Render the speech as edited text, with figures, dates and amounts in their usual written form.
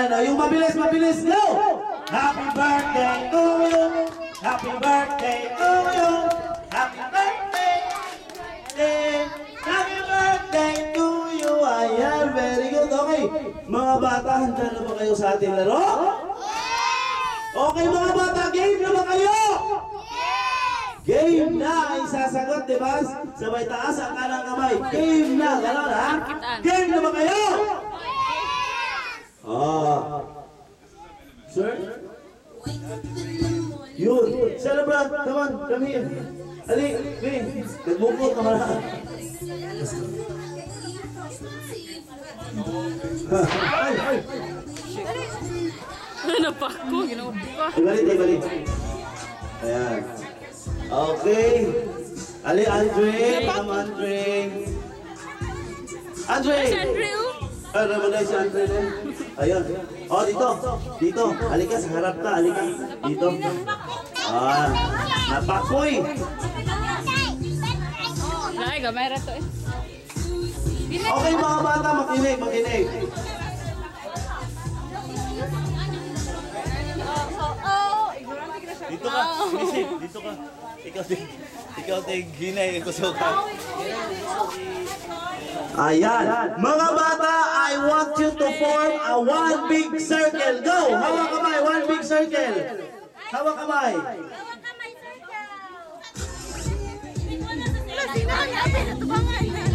Ayan, o, yung mabilis, mabilis, go! Happy birthday to you! Happy birthday to you! Happy birthday! Happy birthday to you! Ayan, very good. Okay, mga bata, handa na ba kayo sa ating laro? Okay, mga bata, game na ba kayo? Game na ay sasagot, di ba? Sabay taas ang kanang kamay. Game na, gano'n ha? Game na ba kayo? Sir? Yun. Celebrate. Come on, come here. Ali, Vin. Nagbukot ka mara. Ay. Ano pa ako? Ginawa pa. Ibalik. Ayan. Okay. Ali, Andre. Come, Andre. Andre! Si Andrew? Ay, naman si Andre na. Ayun. Oh, dito. Halika, sa harap ka. Halika. Dito. Napakoy. Ay, gamera to eh. Okay, mga bata, makinig. Dito ka, Visit, dito ka. Ikaw ginay ko sa ka. Ayan. Mga bata, I want you to form a one big circle. Go! Hawak kamay, one big circle. Hawak kamay. Sino ang natin? Ito ba nga?